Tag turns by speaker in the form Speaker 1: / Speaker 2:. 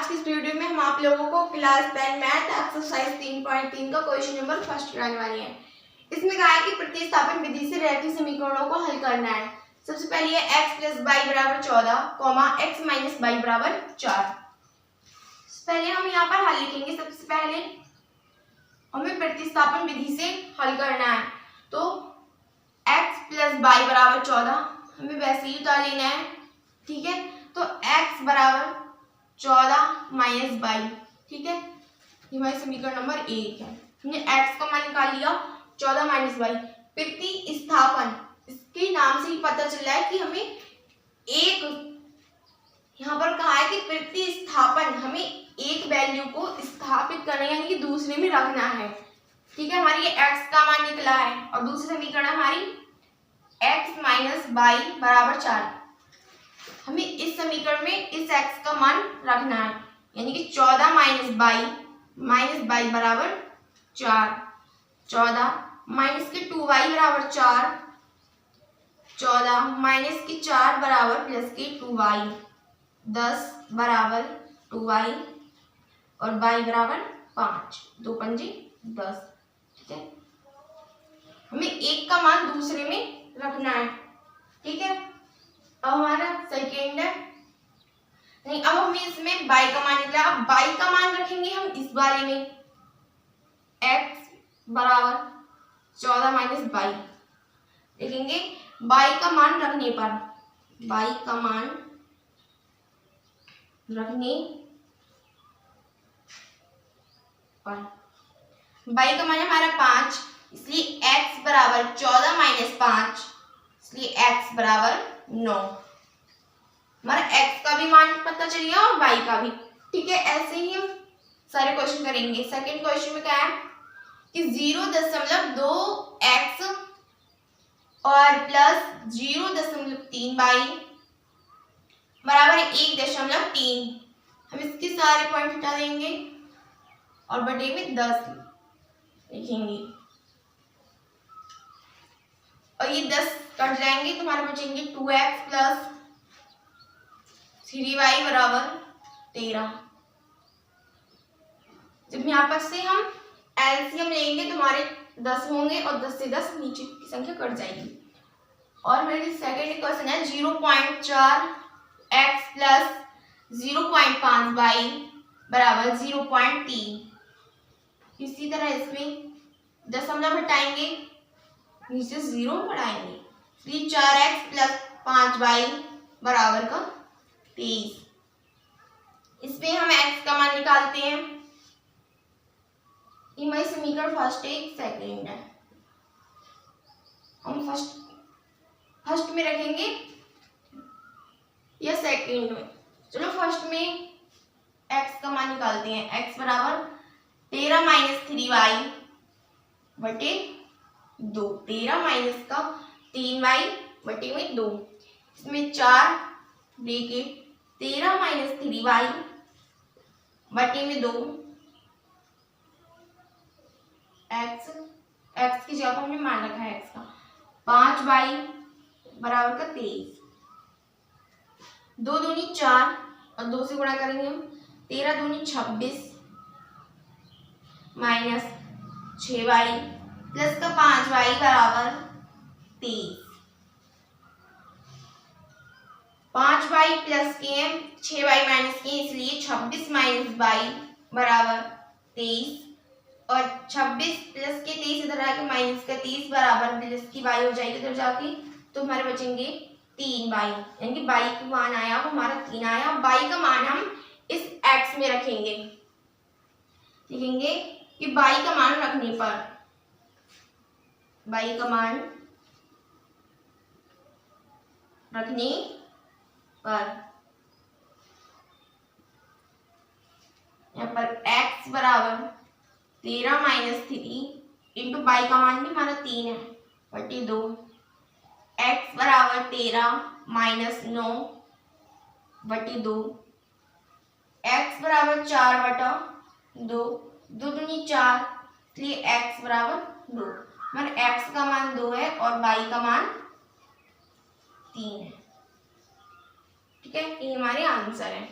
Speaker 1: आज की इस वीडियो में हम आप लोगों को क्लास 10 मैथ एक्सरसाइज 3.3 का क्वेश्चन नंबर फर्स्ट कराने वाले हैं। इसमें कहा है कि प्रतिस्थापन विधि से रैखिक समीकरणों को हल करना है। सबसे पहले है x + y = 14, x - y = 4। पहले हम यहाँ पर हल लिखेंगे। सबसे पहले हमें प्रतिस्थापन विधि से हल करना है, तो x + y = 14 हमें वैसे ही उतार लेना है। ठीक है, तो x = 14 - y। ठीक है, ये हमारे समीकरण नंबर 1 है। हमने x का मान निकाल लिया 14 - y। प्रतिस्थापन, इसके नाम से ही पता चल रहा है कि हमें एक, यहाँ पर कहा है कि प्रतिस्थापन, हमें एक वैल्यू को स्थापित करना है यानी कि दूसरे में रखना है। ठीक है, हमारी ये x का मान निकला है और दूसरी समीकरण हमारी x - y = 4। हमें इस समीकरण में इस x का मान रखना है यानी कि 14 - y - y = 4। 14 - के 2y = 4, 14 - के 4 + के 2y, 10 = 2y और y = 5, 2 × 5 = 10। ठीक है, हमें एक का मान दूसरे में रखना है। ठीक है, अब हमारा सेकेंड है, नहीं अब हमें इसमें y का मान निकला। अब y का मान रखेंगे हम इस वाले में, x = 14 - y लिखेंगे। y का मान रखने पर, y का मान रखने पर y का मान हमारा 5, इसलिए x = 14 - 5, इसलिए x = 9। हमारा x का भी मान पता चल गया और y का भी। ठीक है, ऐसे ही हम सारे क्वेश्चन करेंगे। सेकंड क्वेश्चन में क्या है कि 0.2x और +0.3y = 1.3। हम इसके सारे पॉइंट हटा देंगे और बटे में 10 लिखेंगे और ये 10 कट जाएंगे तो हमारे बचेंगे 2x + 3y = 13। जब यहाँ पर से हम एलसीएम लेंगे तो हमारे 10 होंगे और 10 से 10 नीचे की संख्या कट जाएगी। और मेरी सेकेंड क्वेश्चन है 0.4x + 0.5y = 0.3। इसी तरह इसमें दशमलव हटाएंगे, नीचे 0 बढ़ाएंगे, इसलिए 4x + 5y = 23। इसमें हम x का मान निकालते हैं। ये हमारी समीकरण फर्स्ट है, सेकेंड है। हम फर्स्ट में रखेंगे या सेकेंड में? चलो फर्स्ट में x का मान निकालते हैं। x = 13 - 3y बटे 2, 13 - का 3y बटे में 2, इसमें 4 लेके 13 - 3y बटे में 2, x की जगह हमने मान रखा है x का, 5y = 23। 2 दूनी 4 और 2 से गुणा करेंगे हम, 13 दूनी 26 माइनस 6y प्लस का 5y = 23। 5y प्लस के 6y माइनस के, इसलिए 26 - y = 23 और 26 प्लस के 23 इधर आके माइनस का 30 बराबर प्लस की y हो जाएगी इधर जाके, तो हमारे बचेंगे 3y यानी कि y का मान आया वो हमारा 3 आया। y का मान हम इस x में रखेंगे, लिखेंगे कि y का मान रखने पर, y का मान रखने पर यहाँ पर x = 13 - 3 इंटू y का मान भी हमारा 3 है बटे 2, x = 13 - 9 बटे 2, x = 4/2, 2 दूनी 4, इसलिए x = 2। हमारे x का मान 2 है और y का मान 3 है। ठीक है, ये हमारे आंसर है।